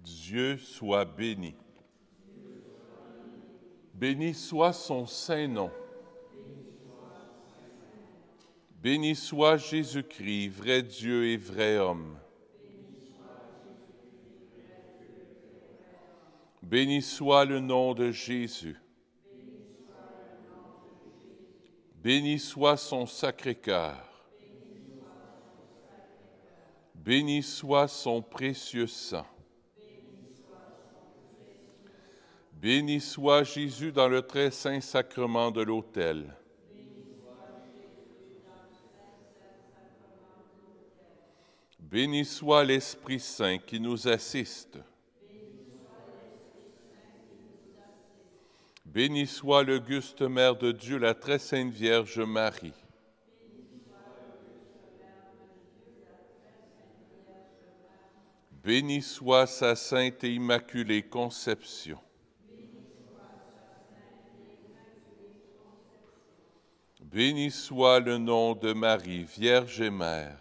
Dieu soit béni. Béni soit son saint nom. Béni soit Jésus-Christ, vrai Dieu et vrai homme. Béni soit le nom de Jésus. Béni soit son Sacré-Cœur. Béni soit son précieux sang. Béni soit Jésus dans le très saint sacrement de l'autel. Béni soit l'Esprit Saint qui nous assiste. Béni soit l'auguste Mère de Dieu, la très sainte Vierge Marie. Béni soit sa sainte et immaculée conception. Béni soit le nom de Marie, Vierge et Mère.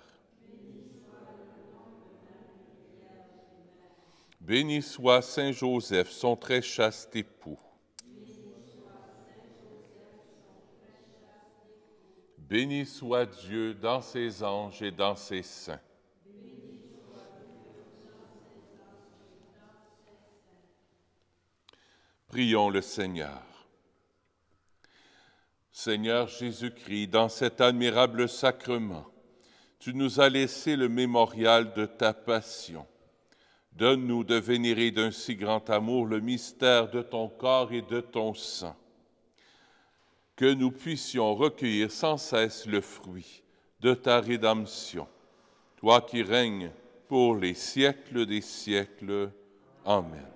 Béni soit Saint Joseph, son très chaste époux. Béni soit Dieu dans ses anges et dans ses saints. Prions le Seigneur. Seigneur Jésus-Christ, dans cet admirable sacrement, tu nous as laissé le mémorial de ta passion. Donne-nous de vénérer d'un si grand amour le mystère de ton corps et de ton sang, que nous puissions recueillir sans cesse le fruit de ta rédemption, toi qui règnes pour les siècles des siècles. Amen.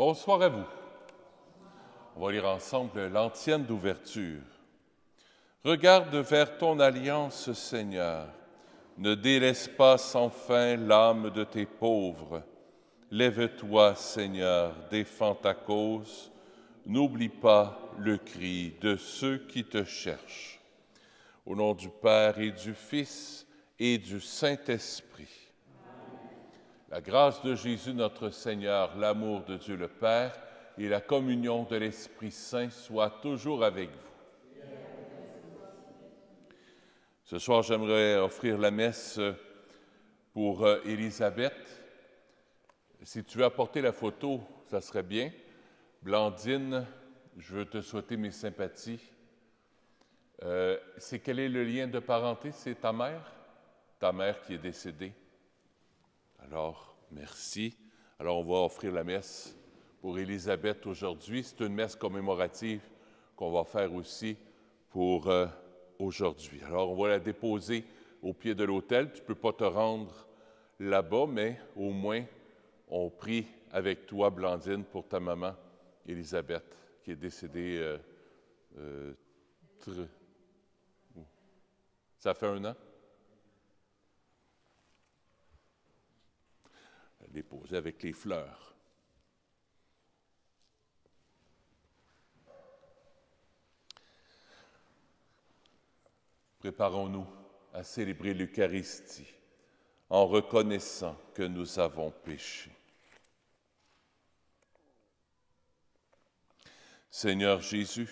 Bonsoir à vous. On va lire ensemble l'antienne d'ouverture. Regarde vers ton alliance, Seigneur. Ne délaisse pas sans fin l'âme de tes pauvres. Lève-toi, Seigneur, défends ta cause. N'oublie pas le cri de ceux qui te cherchent. Au nom du Père et du Fils et du Saint-Esprit. La grâce de Jésus notre Seigneur, l'amour de Dieu le Père et la communion de l'Esprit Saint soit toujours avec vous. Ce soir, j'aimerais offrir la messe pour Élisabeth. Si tu veux apporter la photo, ça serait bien. Blandine, je veux te souhaiter mes sympathies. Quel est le lien de parenté? C'est ta mère? Ta mère qui est décédée. Alors, merci. Alors, on va offrir la messe pour Élisabeth aujourd'hui. C'est une messe commémorative qu'on va faire aussi pour aujourd'hui. Alors, on va la déposer au pied de l'autel. Tu ne peux pas te rendre là-bas, mais au moins, on prie avec toi, Blandine, pour ta maman, Élisabeth, qui est décédée. Ça fait 1 an? Déposé avec les fleurs. Préparons-nous à célébrer l'Eucharistie en reconnaissant que nous avons péché. Seigneur Jésus,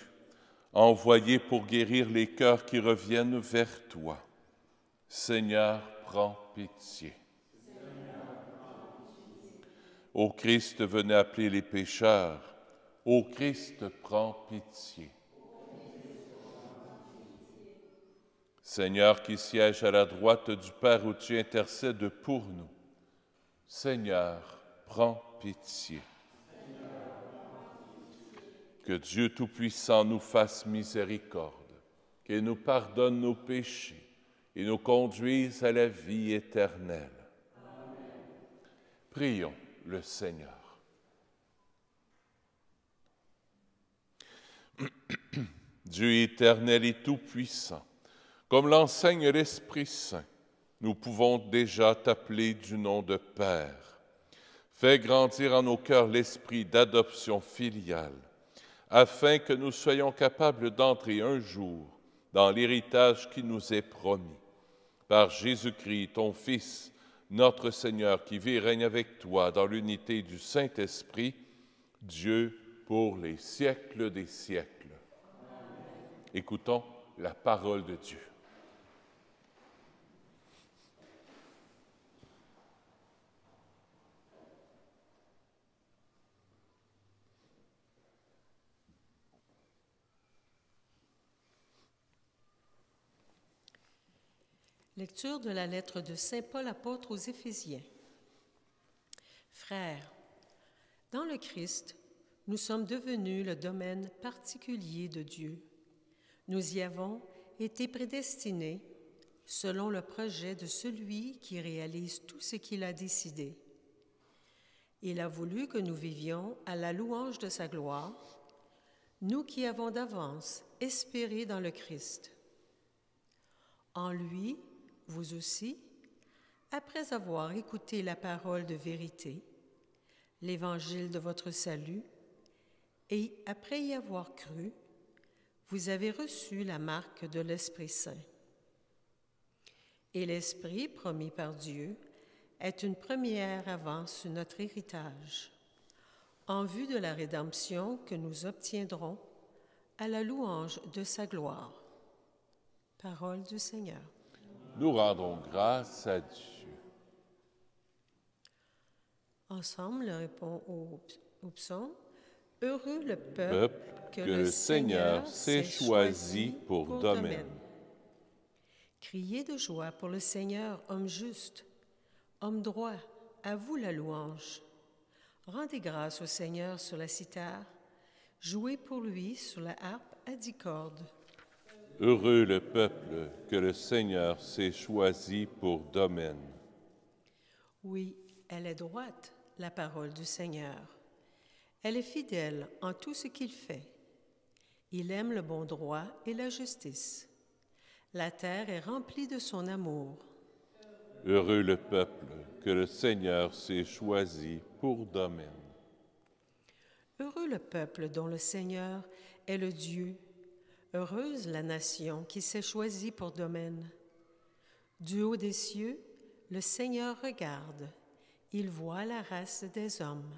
envoyé pour guérir les cœurs qui reviennent vers toi, Seigneur, prends pitié. Ô Christ, venez appeler les pécheurs. Ô Christ, prends pitié. Seigneur qui siège à la droite du Père où tu intercèdes pour nous, Seigneur, prends pitié. Que Dieu Tout-Puissant nous fasse miséricorde, qu'il nous pardonne nos péchés et nous conduise à la vie éternelle. Amen. Prions le Seigneur. Dieu éternel et tout-puissant, comme l'enseigne l'Esprit Saint, nous pouvons déjà t'appeler du nom de Père. Fais grandir en nos cœurs l'esprit d'adoption filiale, afin que nous soyons capables d'entrer un jour dans l'héritage qui nous est promis. Par Jésus-Christ, ton Fils, notre Seigneur, qui vit et règne avec toi dans l'unité du Saint-Esprit, Dieu pour les siècles des siècles. Amen. Écoutons la parole de Dieu. Lecture de la lettre de Saint Paul apôtre aux Éphésiens. Frères, dans le Christ, nous sommes devenus le domaine particulier de Dieu. Nous y avons été prédestinés selon le projet de celui qui réalise tout ce qu'il a décidé. Il a voulu que nous vivions à la louange de sa gloire, nous qui avons d'avance espéré dans le Christ. En lui, vous aussi, après avoir écouté la parole de vérité, l'évangile de votre salut, et après y avoir cru, vous avez reçu la marque de l'Esprit Saint. Et l'Esprit promis par Dieu est une première avance sur notre héritage, en vue de la rédemption que nous obtiendrons à la louange de sa gloire. Parole du Seigneur. Nous rendons grâce à Dieu. Ensemble, on répond au psaume. Heureux le peuple que le Seigneur s'est choisi pour domaine. Criez de joie pour le Seigneur, homme juste, homme droit, à vous la louange. Rendez grâce au Seigneur sur la cithare, jouez pour lui sur la harpe à 10 cordes. Heureux le peuple que le Seigneur s'est choisi pour domaine. Oui, elle est droite, la parole du Seigneur. Elle est fidèle en tout ce qu'il fait. Il aime le bon droit et la justice. La terre est remplie de son amour. Heureux le peuple que le Seigneur s'est choisi pour domaine. Heureux le peuple dont le Seigneur est le Dieu. Heureuse la nation qui s'est choisie pour domaine. Du haut des cieux, le Seigneur regarde. Il voit la race des hommes.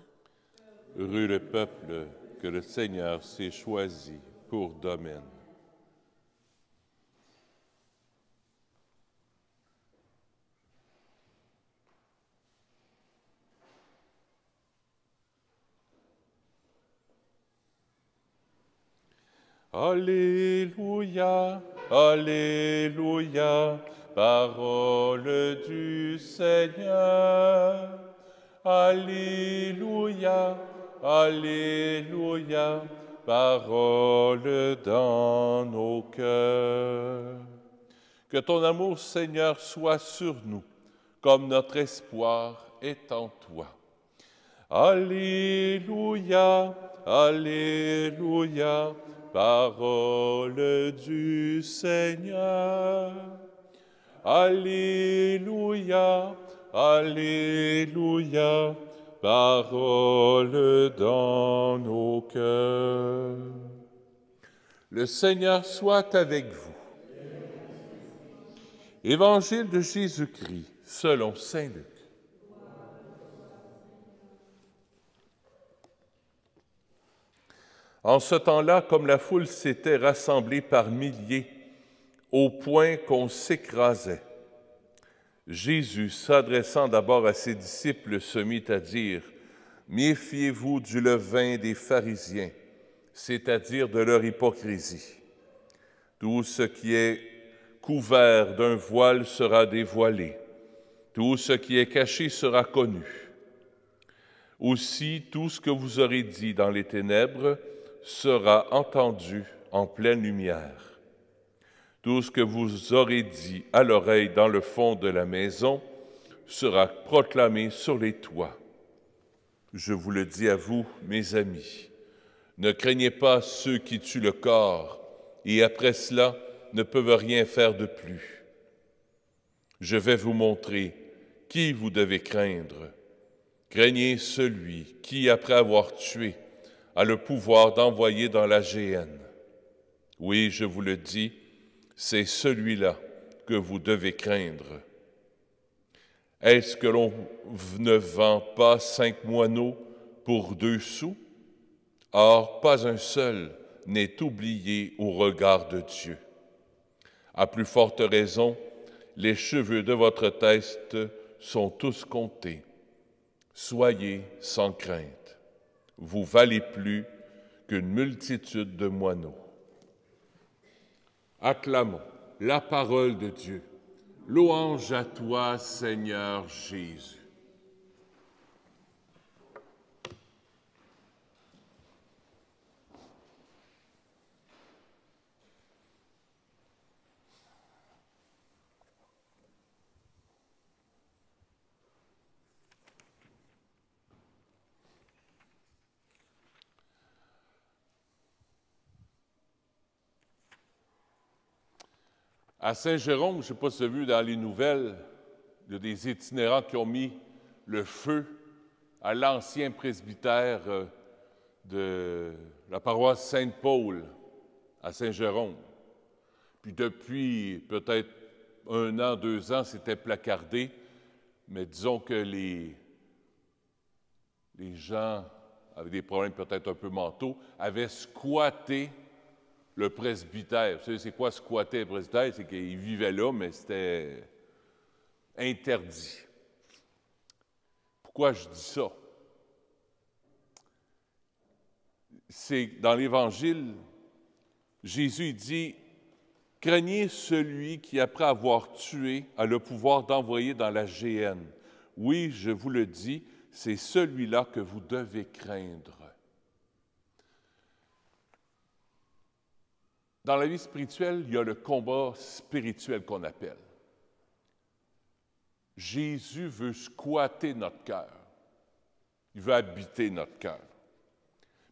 Heureux le peuple que le Seigneur s'est choisi pour domaine. Alléluia, Alléluia, parole du Seigneur. Alléluia, Alléluia, parole dans nos cœurs. Que ton amour, Seigneur, soit sur nous, comme notre espoir est en toi. Alléluia, Alléluia, parole du Seigneur. Alléluia, Alléluia, parole dans nos cœurs. Le Seigneur soit avec vous. Évangile de Jésus-Christ selon saint Luc. En ce temps-là, comme la foule s'était rassemblée par milliers, au point qu'on s'écrasait, Jésus, s'adressant d'abord à ses disciples, se mit à dire « Méfiez-vous du levain des pharisiens, c'est-à-dire de leur hypocrisie. Tout ce qui est couvert d'un voile sera dévoilé, tout ce qui est caché sera connu. Aussi, tout ce que vous aurez dit dans les ténèbres sera entendu en pleine lumière. Tout ce que vous aurez dit à l'oreille dans le fond de la maison sera proclamé sur les toits. Je vous le dis à vous, mes amis, ne craignez pas ceux qui tuent le corps et après cela ne peuvent rien faire de plus. Je vais vous montrer qui vous devez craindre. Craignez celui qui, après avoir tué, a le pouvoir d'envoyer dans la géhenne. Oui, je vous le dis, c'est celui-là que vous devez craindre. Est-ce que l'on ne vend pas 5 moineaux pour 2 sous? Or, pas un seul n'est oublié au regard de Dieu. À plus forte raison, les cheveux de votre tête sont tous comptés. Soyez sans crainte. Vous valez plus qu'une multitude de moineaux. Acclamons la parole de Dieu. Louange à toi, Seigneur Jésus. À Saint-Jérôme, je ne sais pas si vous avez vu dans les nouvelles, il y a des itinérants qui ont mis le feu à l'ancien presbytère de la paroisse Sainte-Paul à Saint-Jérôme. Puis depuis peut-être 1 an, 2 ans, c'était placardé, mais disons que les gens avec des problèmes peut-être un peu mentaux avaient squatté le presbytère. Vous savez, c'est quoi squatter le presbytère? C'est qu'ils vivaient là, mais c'était interdit. Pourquoi je dis ça? C'est dans l'Évangile, Jésus dit « Craignez celui qui, après avoir tué, a le pouvoir d'envoyer dans la géhenne. Oui, je vous le dis, c'est celui-là que vous devez craindre. » Dans la vie spirituelle, il y a le combat spirituel qu'on appelle. Jésus veut squatter notre cœur. Il veut habiter notre cœur.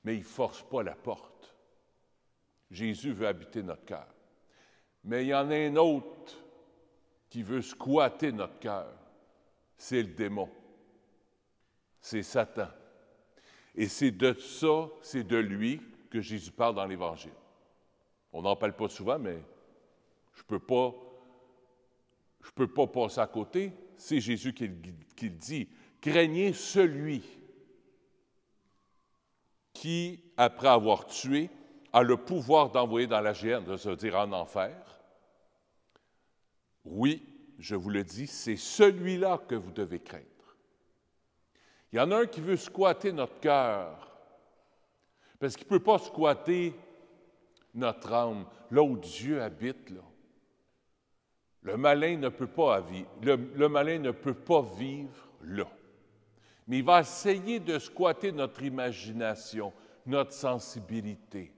Mais il ne force pas la porte. Jésus veut habiter notre cœur. Mais il y en a un autre qui veut squatter notre cœur. C'est le démon. C'est Satan. Et c'est de ça, c'est de lui que Jésus parle dans l'Évangile. On n'en parle pas souvent, mais je ne peux pas passer à côté. C'est Jésus qui le dit. Craignez celui qui, après avoir tué, a le pouvoir d'envoyer dans la géhenne, ça veut dire en enfer. Oui, je vous le dis, c'est celui-là que vous devez craindre. Il y en a un qui veut squatter notre cœur, parce qu'il ne peut pas squatter notre âme, là où Dieu habite, là. Le malin ne peut pas vivre là. Mais il va essayer de squatter notre imagination, notre sensibilité,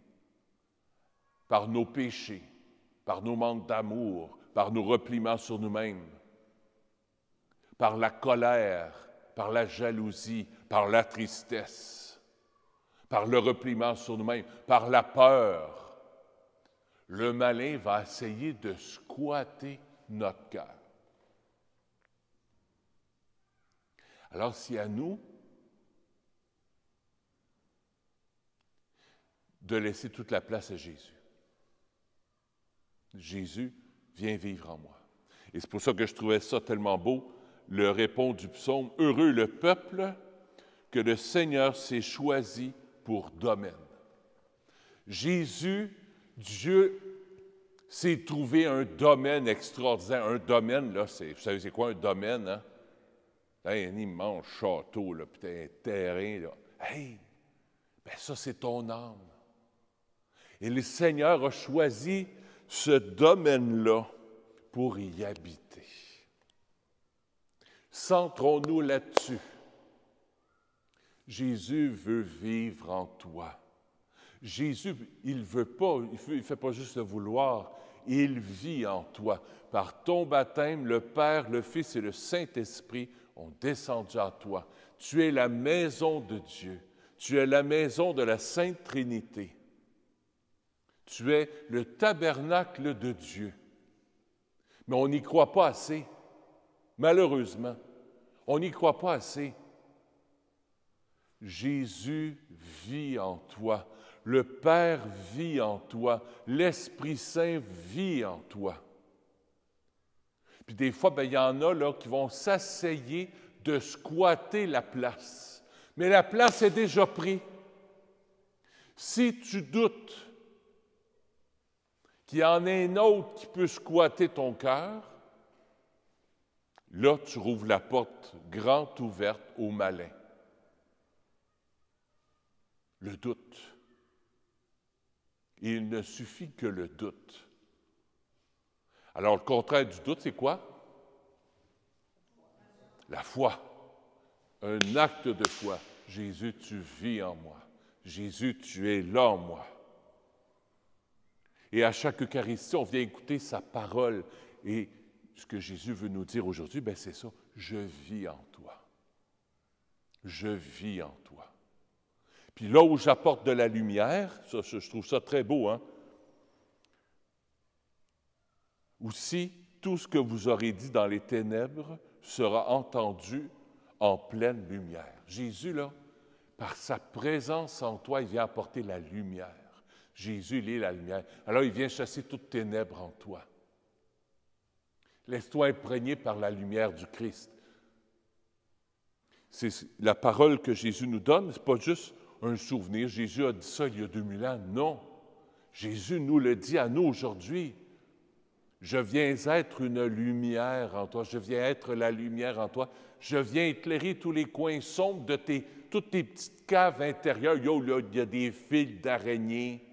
par nos péchés, par nos manques d'amour, par nos repliements sur nous-mêmes, par la colère, par la jalousie, par la tristesse, par le repliement sur nous-mêmes, par la peur. Le malin va essayer de squatter notre cœur. Alors, c'est à nous de laisser toute la place à Jésus. Jésus, viens vivre en moi. Et c'est pour ça que je trouvais ça tellement beau, le répond du psaume, « Heureux le peuple que le Seigneur s'est choisi pour domaine. » Jésus, Dieu, s'est trouvé un domaine extraordinaire. Un domaine, là, vous savez c'est quoi un domaine, hein? Là, un immense château, là, puis un terrain, là. Hey! Bien ça, c'est ton âme. Et le Seigneur a choisi ce domaine-là pour y habiter. Centrons-nous là-dessus. Jésus veut vivre en toi. Jésus, il veut pas, il fait pas juste le vouloir, il vit en toi. Par ton baptême, le Père, le Fils et le Saint-Esprit ont descendu en toi. Tu es la maison de Dieu. Tu es la maison de la Sainte Trinité. Tu es le tabernacle de Dieu. Mais on n'y croit pas assez. Malheureusement, on n'y croit pas assez. Jésus vit en toi. Le Père vit en toi. L'Esprit Saint vit en toi. Puis des fois, il y en a là, qui vont s'essayer de squatter la place. Mais la place est déjà prise. Si tu doutes qu'il y en ait un autre qui peut squatter ton cœur, là, tu rouvres la porte grande ouverte au malin. Le doute. Il ne suffit que le doute. Alors, le contraire du doute, c'est quoi? La foi. Un acte de foi. Jésus, tu vis en moi. Jésus, tu es là en moi. Et à chaque Eucharistie, on vient écouter sa parole. Et ce que Jésus veut nous dire aujourd'hui, bien, c'est ça. Je vis en toi. Je vis en toi. Puis là où j'apporte de la lumière, ça, je trouve ça très beau, hein? Aussi, tout ce que vous aurez dit dans les ténèbres sera entendu en pleine lumière. Jésus, là, par sa présence en toi, il vient apporter la lumière. Jésus, il est la lumière. Alors, il vient chasser toutes ténèbres en toi. Laisse-toi imprégner par la lumière du Christ. C'est la parole que Jésus nous donne, ce n'est pas juste un souvenir. Jésus a dit ça il y a 2000 ans. Non. Jésus nous le dit à nous aujourd'hui. Je viens être une lumière en toi. Je viens être la lumière en toi. Je viens éclairer tous les coins sombres de toutes tes petites caves intérieures. Là où il y a des fils d'araignées,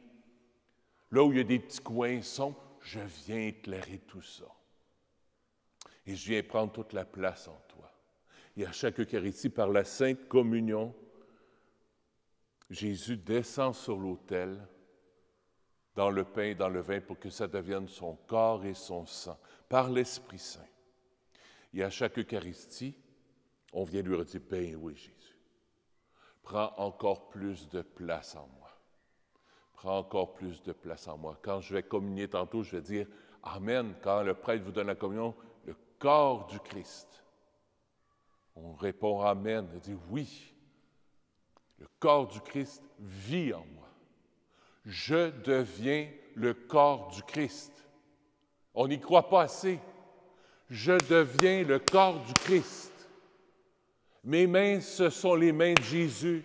là où il y a des petits coins sombres, je viens éclairer tout ça. Et je viens prendre toute la place en toi. Et à chaque Eucharistie, par la Sainte Communion, Jésus descend sur l'autel, dans le pain et dans le vin, pour que ça devienne son corps et son sang, par l'Esprit Saint. Et à chaque Eucharistie, on vient lui redire, « Ben oui, Jésus, prends encore plus de place en moi. Prends encore plus de place en moi. » Quand je vais communier tantôt, je vais dire, « Amen. » Quand le prêtre vous donne la communion, le corps du Christ. On répond, « Amen. » On dit, « Oui. » Le corps du Christ vit en moi. Je deviens le corps du Christ. On n'y croit pas assez. Je deviens le corps du Christ. Mes mains, ce sont les mains de Jésus.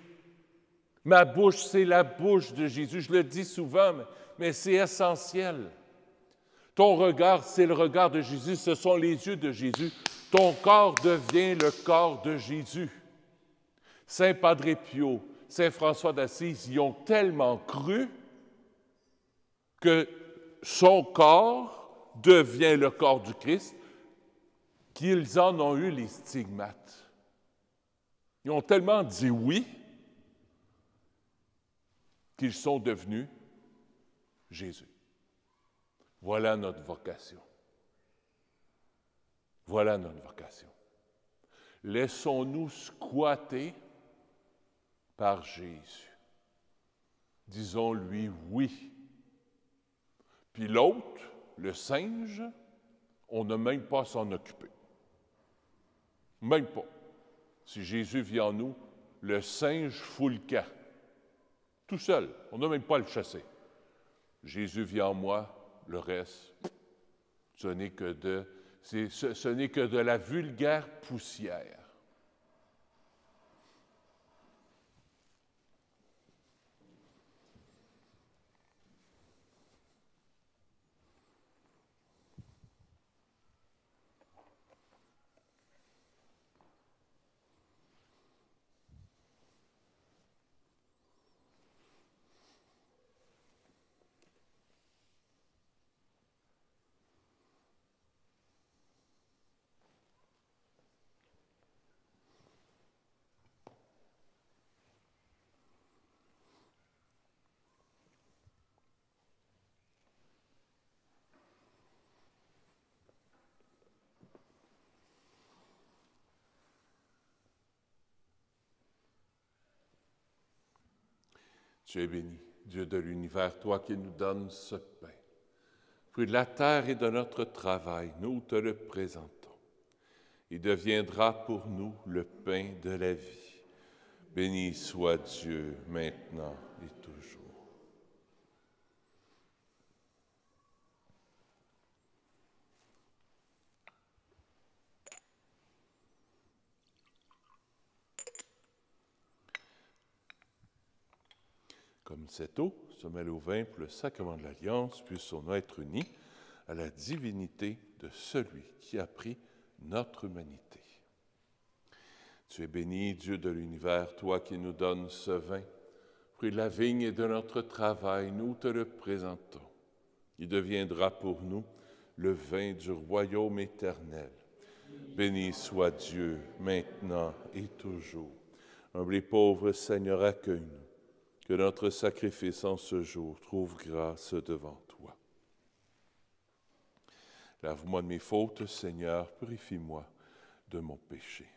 Ma bouche, c'est la bouche de Jésus. Je le dis souvent, mais c'est essentiel. Ton regard, c'est le regard de Jésus, ce sont les yeux de Jésus. Ton corps devient le corps de Jésus. Saint Padre Pio, Saint François d'Assise y ont tellement cru que son corps devient le corps du Christ, qu'ils en ont eu les stigmates. Ils ont tellement dit oui qu'ils sont devenus Jésus. Voilà notre vocation. Voilà notre vocation. Laissons-nous squatter par Jésus. Disons-lui oui. Puis l'autre, le singe, on n'a même pas à s'en occuper. Même pas. Si Jésus vit en nous, le singe fout le camp. Tout seul, on n'a même pas à le chasser. Jésus vit en moi, le reste, ce n'est que de la vulgaire poussière. Tu es béni, Dieu de l'univers, toi qui nous donnes ce pain. Fruit de la terre et de notre travail, nous te le présentons. Il deviendra pour nous le pain de la vie. Béni soit Dieu, maintenant et toujours. Comme cette eau se mêle au vin pour le sacrement de l'Alliance, puissions être unis à la divinité de celui qui a pris notre humanité. Tu es béni, Dieu de l'univers, toi qui nous donnes ce vin, fruit de la vigne et de notre travail, nous te le présentons. Il deviendra pour nous le vin du royaume éternel. Béni soit Dieu, maintenant et toujours. Humble et pauvre Seigneur, accueille-nous. Que notre sacrifice en ce jour trouve grâce devant toi. Lave-moi de mes fautes, Seigneur, purifie-moi de mon péché.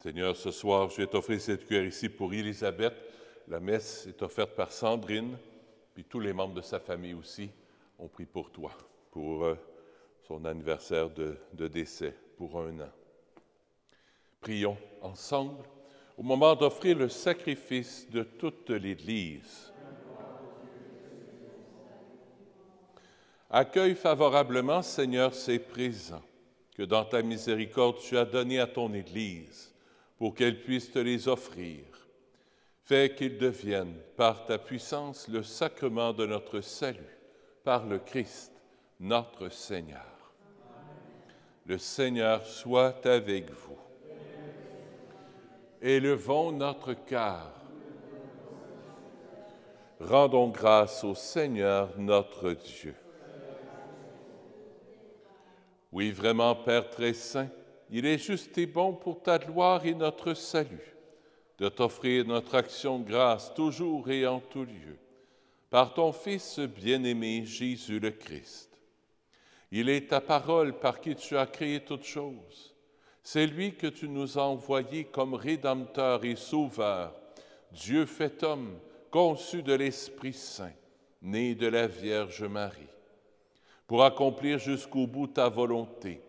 Seigneur, ce soir, je vais t'offrir cette cuillère ici pour Élisabeth. La messe est offerte par Sandrine, puis tous les membres de sa famille aussi ont pris pour toi, pour son anniversaire de décès, pour 1 an. Prions ensemble au moment d'offrir le sacrifice de toute l'Église. Accueille favorablement, Seigneur, ces présents que dans ta miséricorde tu as donnés à ton Église, pour qu'elle puisse te les offrir. Fais qu'ils deviennent, par ta puissance, le sacrement de notre salut, par le Christ, notre Seigneur. Amen. Le Seigneur soit avec vous. Élevons notre cœur. Rendons grâce au Seigneur notre Dieu. Oui, vraiment, Père très saint, il est juste et bon pour ta gloire et notre salut, de t'offrir notre action de grâce toujours et en tout lieu, par ton Fils bien-aimé Jésus le Christ. Il est ta parole par qui tu as créé toutes choses. C'est lui que tu nous as envoyé comme Rédempteur et Sauveur, Dieu fait homme, conçu de l'Esprit Saint, né de la Vierge Marie. pour accomplir jusqu'au bout ta volonté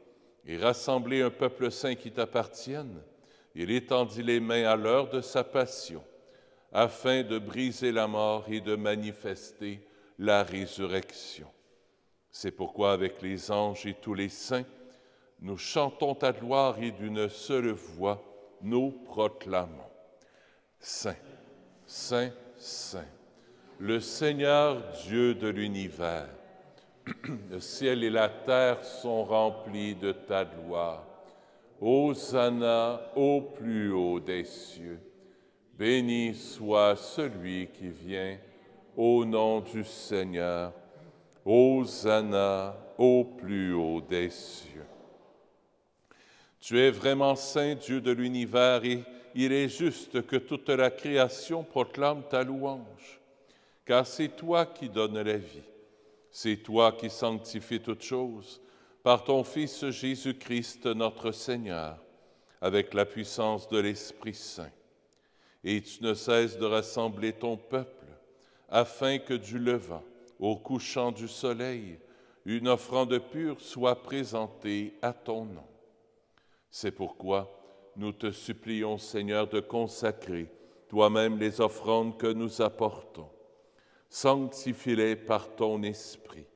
et rassembler un peuple saint qui t'appartienne, il étendit les mains à l'heure de sa passion, afin de briser la mort et de manifester la résurrection. C'est pourquoi, avec les anges et tous les saints, nous chantons ta gloire et d'une seule voix, nous proclamons. Saint, Saint, Saint, le Seigneur Dieu de l'univers, le ciel et la terre sont remplis de ta gloire. Hosanna au plus haut des cieux. Béni soit celui qui vient au nom du Seigneur. Hosanna au plus haut des cieux. Tu es vraiment saint, Dieu de l'univers, et il est juste que toute la création proclame ta louange, car c'est toi qui donnes la vie, c'est toi qui sanctifies toutes choses, par ton Fils Jésus-Christ notre Seigneur, avec la puissance de l'Esprit Saint. Et tu ne cesses de rassembler ton peuple, afin que du levant au couchant du soleil, une offrande pure soit présentée à ton nom. C'est pourquoi nous te supplions, Seigneur, de consacrer toi-même les offrandes que nous apportons. Sanctifie-les par ton Esprit,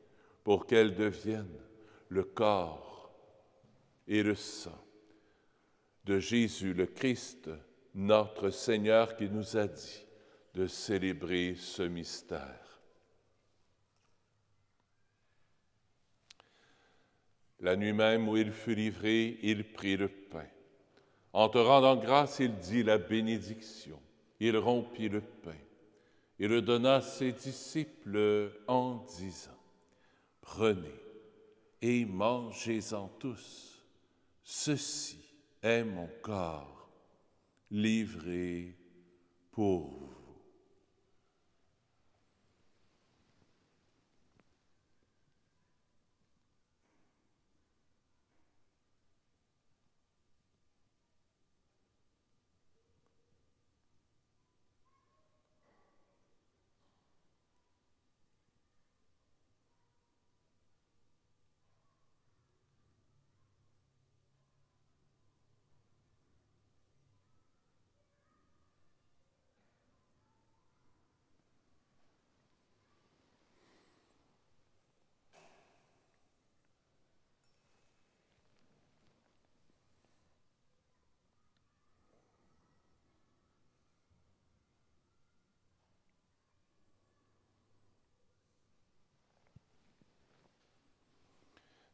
pour qu'elles deviennent le corps et le sang de Jésus le Christ, notre Seigneur, qui nous a dit de célébrer ce mystère. La nuit même où il fut livré, il prit le pain. En te rendant grâce, il dit la bénédiction. Il rompit le pain et le donna à ses disciples en disant, « Prenez et mangez-en tous. Ceci est mon corps, livré pour vous. »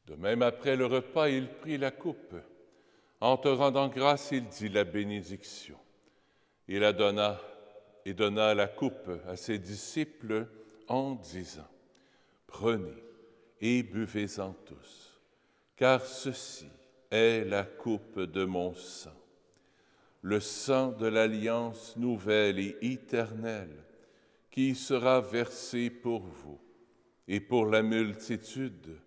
De même, après le repas, il prit la coupe. En te rendant grâce, il dit la bénédiction. Il la donna et donna la coupe à ses disciples en disant, « Prenez et buvez-en tous, car ceci est la coupe de mon sang, le sang de l'alliance nouvelle et éternelle, qui sera versé pour vous et pour la multitude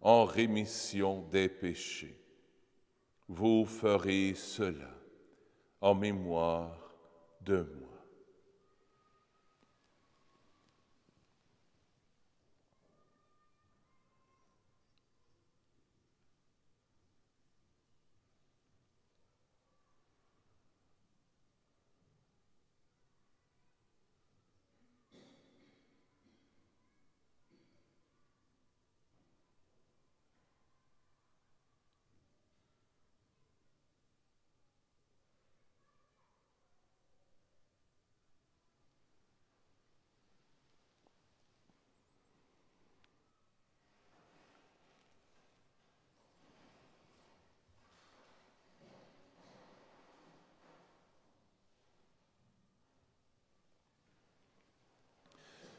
en rémission des péchés. Vous ferez cela en mémoire de moi. »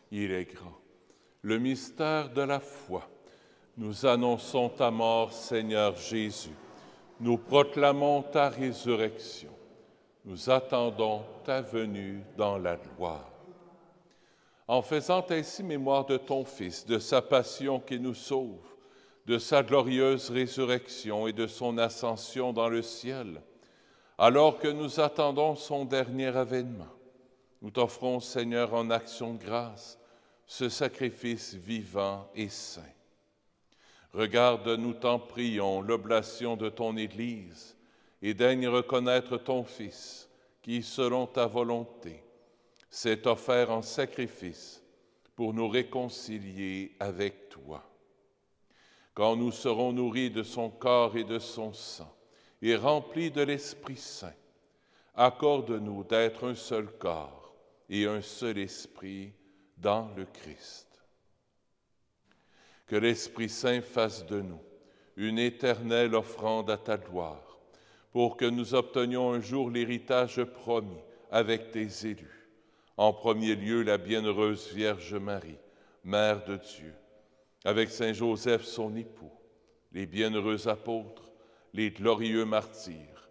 Il est grand. Le mystère de la foi. Nous annonçons ta mort, Seigneur Jésus. Nous proclamons ta résurrection. Nous attendons ta venue dans la gloire. En faisant ainsi mémoire de ton Fils, de sa passion qui nous sauve, de sa glorieuse résurrection et de son ascension dans le ciel, alors que nous attendons son dernier avènement, nous t'offrons, Seigneur, en action de grâce, ce sacrifice vivant et saint. Regarde, nous t'en prions, l'oblation de ton Église, et daigne reconnaître ton Fils, qui, selon ta volonté, s'est offert en sacrifice pour nous réconcilier avec toi. Quand nous serons nourris de son corps et de son sang, et remplis de l'Esprit Saint, accorde-nous d'être un seul corps et un seul esprit dans le Christ. Que l'Esprit Saint fasse de nous une éternelle offrande à ta gloire, pour que nous obtenions un jour l'héritage promis avec tes élus. En premier lieu, la bienheureuse Vierge Marie, Mère de Dieu, avec Saint Joseph, son époux, les bienheureux apôtres, les glorieux martyrs,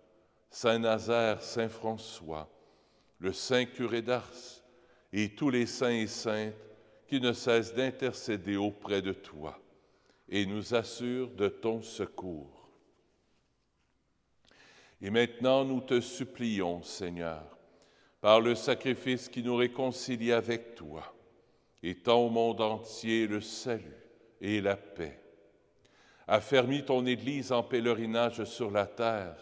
Saint Nazaire, Saint François, le Saint curé d'Ars et tous les saints et saintes qui ne cessent d'intercéder auprès de toi et nous assurent de ton secours. Et maintenant, nous te supplions, Seigneur, par le sacrifice qui nous réconcilie avec toi, étends au monde entier le salut et la paix. Affermis ton Église en pèlerinage sur la terre,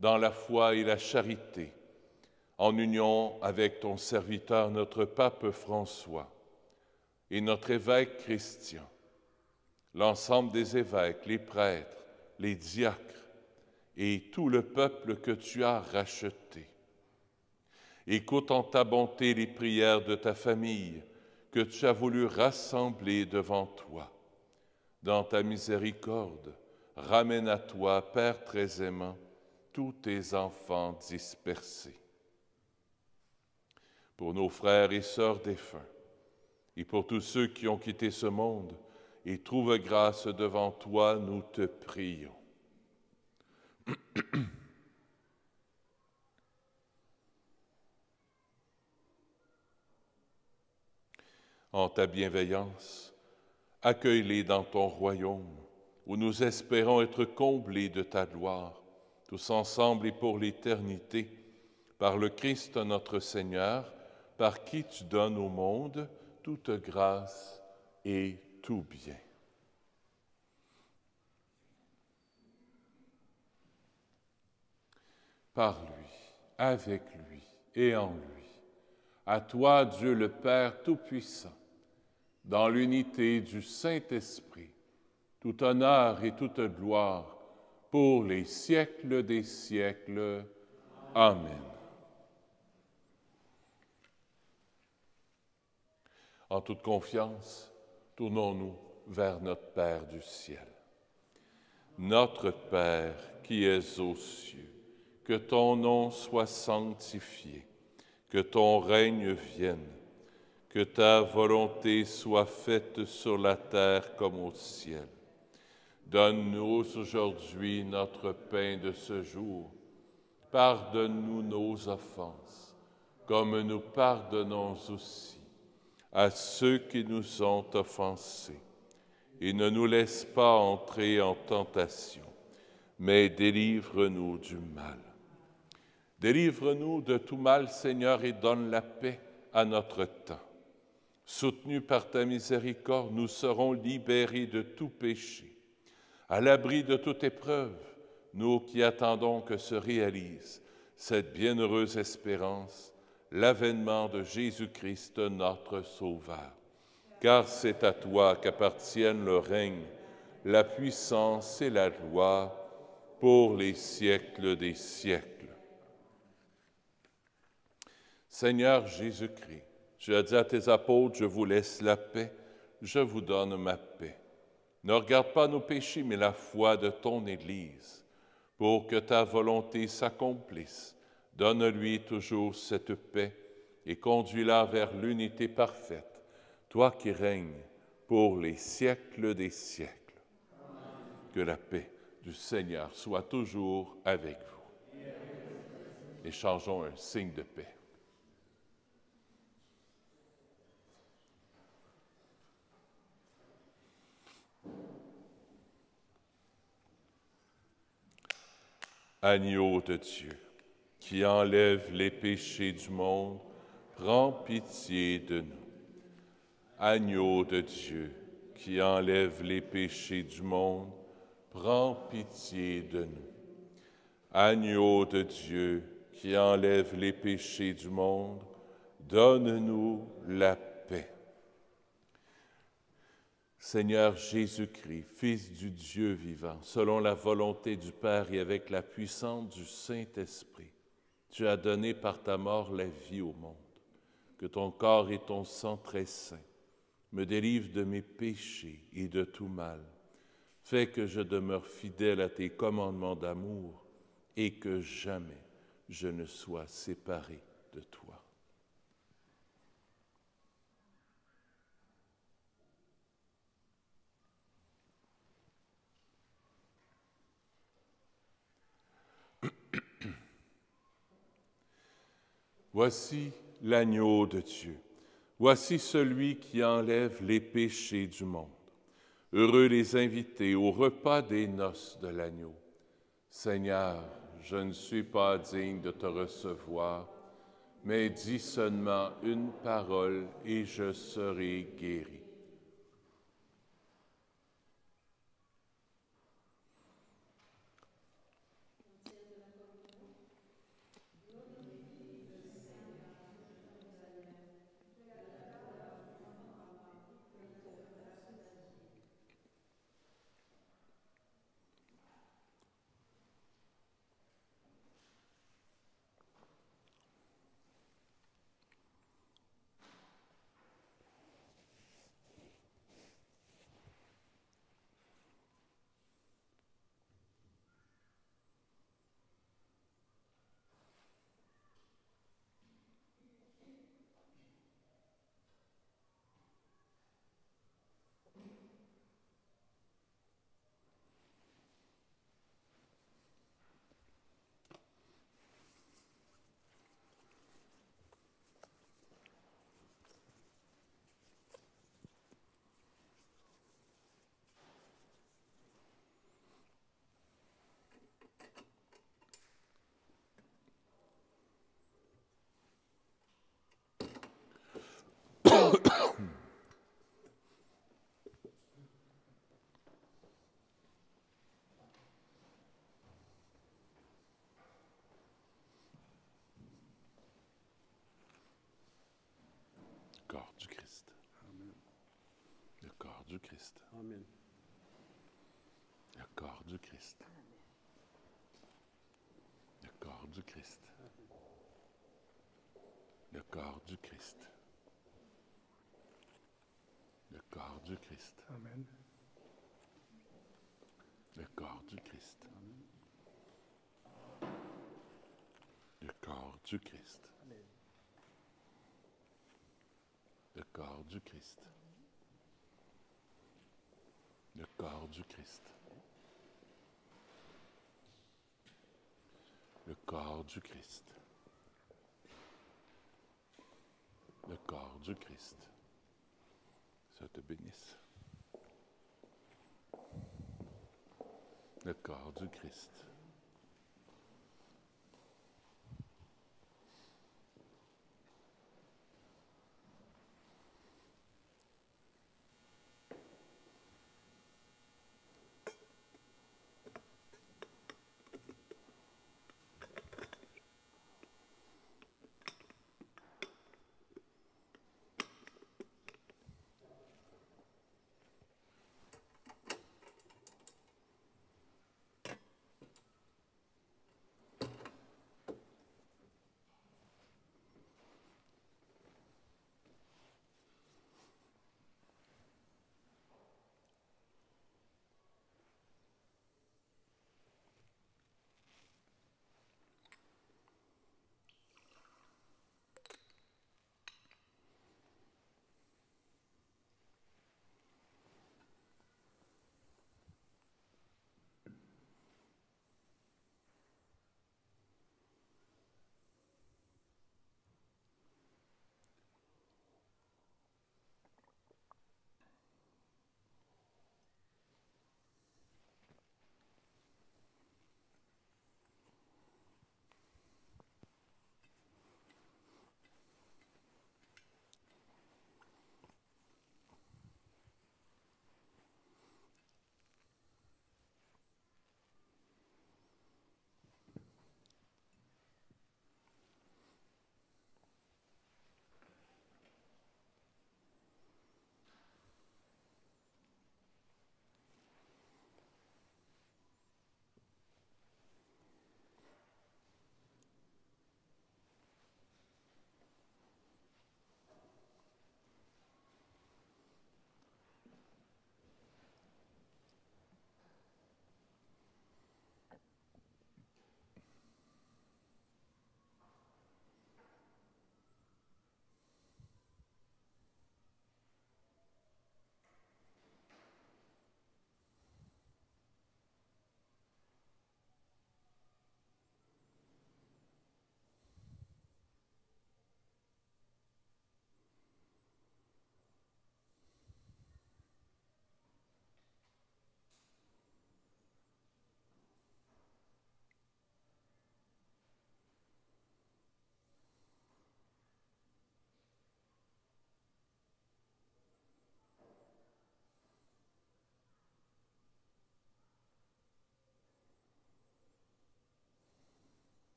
dans la foi et la charité, en union avec ton serviteur, notre pape François, et notre évêque Christian, l'ensemble des évêques, les prêtres, les diacres et tout le peuple que tu as racheté. Écoute en ta bonté les prières de ta famille que tu as voulu rassembler devant toi. Dans ta miséricorde, ramène à toi, Père très aimant, tous tes enfants dispersés. Pour nos frères et sœurs défunts, et pour tous ceux qui ont quitté ce monde et trouvent grâce devant toi, nous te prions. En ta bienveillance, accueille-les dans ton royaume, où nous espérons être comblés de ta gloire, tous ensemble et pour l'éternité, par le Christ notre Seigneur, par qui tu donnes au monde toute grâce et tout bien. Par lui, avec lui et en lui, à toi, Dieu le Père Tout-Puissant, dans l'unité du Saint-Esprit, tout honneur et toute gloire pour les siècles des siècles. Amen. En toute confiance, tournons-nous vers notre Père du ciel. Notre Père qui es aux cieux, que ton nom soit sanctifié, que ton règne vienne, que ta volonté soit faite sur la terre comme au ciel. Donne-nous aujourd'hui notre pain de ce jour. Pardonne-nous nos offenses, comme nous pardonnons aussi à ceux qui nous ont offensés. Et ne nous laisse pas entrer en tentation, mais délivre-nous du mal. Délivre-nous de tout mal, Seigneur, et donne la paix à notre temps. Soutenus par ta miséricorde, nous serons libérés de tout péché, à l'abri de toute épreuve, nous qui attendons que se réalise cette bienheureuse espérance, l'avènement de Jésus-Christ, notre Sauveur. Car c'est à toi qu'appartiennent le règne, la puissance et la gloire pour les siècles des siècles. Seigneur Jésus-Christ, tu as dit à tes apôtres, je vous laisse la paix, je vous donne ma paix. Ne regarde pas nos péchés, mais la foi de ton Église, pour que ta volonté s'accomplisse. Donne-lui toujours cette paix et conduis-la vers l'unité parfaite, toi qui règnes pour les siècles des siècles. Amen. Que la paix du Seigneur soit toujours avec vous. Échangeons un signe de paix. Agneau de Dieu, qui enlève les péchés du monde, prends pitié de nous. Agneau de Dieu, qui enlèves les péchés du monde, prends pitié de nous. Agneau de Dieu, qui enlève les péchés du monde, donne-nous la paix. Seigneur Jésus-Christ, Fils du Dieu vivant, selon la volonté du Père et avec la puissance du Saint-Esprit, tu as donné par ta mort la vie au monde. Que ton corps et ton sang très saint me délivrent de mes péchés et de tout mal. Fais que je demeure fidèle à tes commandements d'amour et que jamais je ne sois séparé de toi. Voici l'agneau de Dieu. Voici celui qui enlève les péchés du monde. Heureux les invités au repas des noces de l'agneau. Seigneur, je ne suis pas digne de te recevoir, mais dis seulement une parole et je serai guéri. Corps du Christ. Amen. Le corps du Christ. Amen. Le corps du Christ. Le corps du Christ. Le corps du Christ. Le corps du Christ. Amen. Le corps du Christ. Le corps du Christ. Le corps du Christ. Le corps du Christ. Le corps du Christ. Le corps du Christ. Ça te bénisse. Le corps du Christ.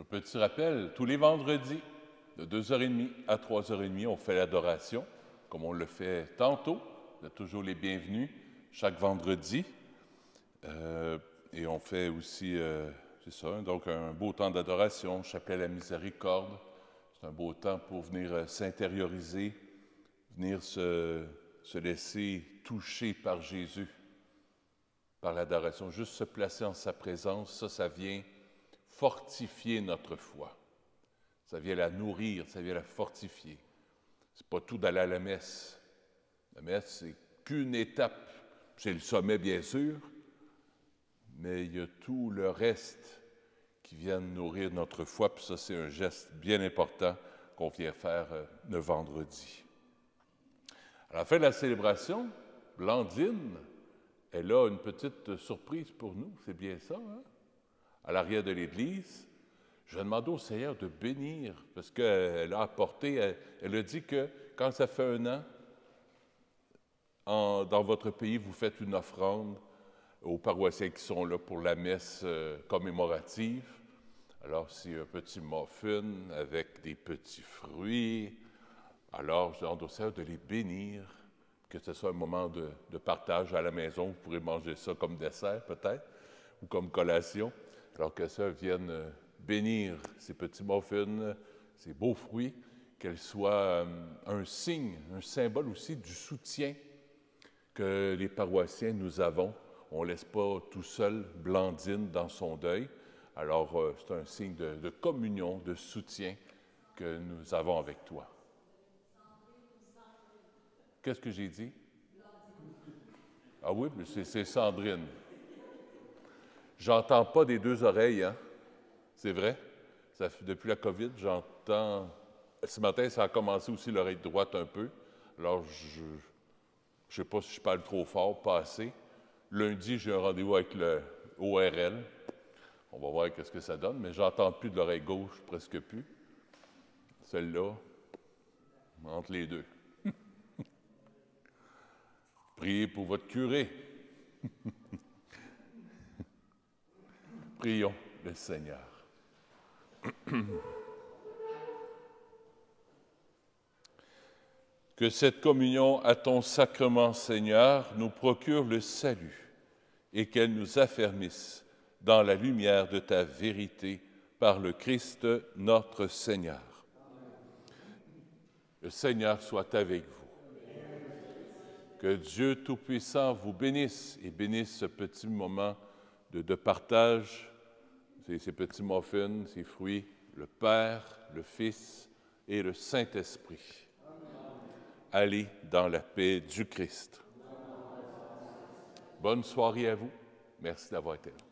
petit rappel, tous les vendredis, de 2h30 à 3h30, on fait l'adoration, comme on le fait tantôt. Vous êtes toujours les bienvenus chaque vendredi. Et on fait aussi, c'est ça, donc un beau temps d'adoration, chapelle à miséricorde. C'est un beau temps pour venir s'intérioriser, venir se laisser toucher par Jésus, par l'adoration. Juste se placer en sa présence, ça vient fortifier notre foi. Ça vient la nourrir, ça vient la fortifier. C'est pas tout d'aller à la messe. La messe, c'est qu'une étape. C'est le sommet, bien sûr, mais il y a tout le reste qui vient nourrir notre foi, puis ça, c'est un geste bien important qu'on vient faire le vendredi. À la fin de la célébration, Blandine, elle a une petite surprise pour nous, c'est bien ça, hein? À l'arrière de l'Église, je vais demander au Seigneur de bénir, parce qu'elle a apporté, elle a dit que quand ça fait 1 an, dans votre pays, vous faites une offrande aux paroissiens qui sont là pour la messe commémorative. Alors, c'est un petit muffin avec des petits fruits. Alors, je demande au Seigneur de les bénir, que ce soit un moment de partage à la maison. Vous pourrez manger ça comme dessert, peut-être, ou comme collation. Alors que ça vienne bénir ces petits muffins, ces beaux fruits, qu'elles soient un signe, un symbole aussi du soutien que les paroissiens nous avons. On ne laisse pas tout seul Blandine dans son deuil. Alors, c'est un signe de communion, de soutien que nous avons avec toi. Qu'est-ce que j'ai dit? Ah oui, mais c'est Sandrine. J'entends pas des 2 oreilles, hein? C'est vrai? Depuis la COVID, j'entends... Ce matin, ça a commencé aussi l'oreille droite un peu. Alors, je ne sais pas si je parle trop fort, pas assez. Lundi, j'ai un rendez-vous avec le ORL. On va voir ce que ça donne, mais j'entends plus de l'oreille gauche, presque plus. Celle-là, entre les deux. Priez pour votre curé. Prions le Seigneur. Que cette communion à ton sacrement, Seigneur, nous procure le salut et qu'elle nous affermisse dans la lumière de ta vérité par le Christ notre Seigneur. Le Seigneur soit avec vous. Que Dieu Tout-Puissant vous bénisse et bénisse ce petit moment de partage, ces petits muffins, ces fruits, le Père, le Fils et le Saint-Esprit. Allez dans la paix du Christ. Bonne soirée à vous. Merci d'avoir été là.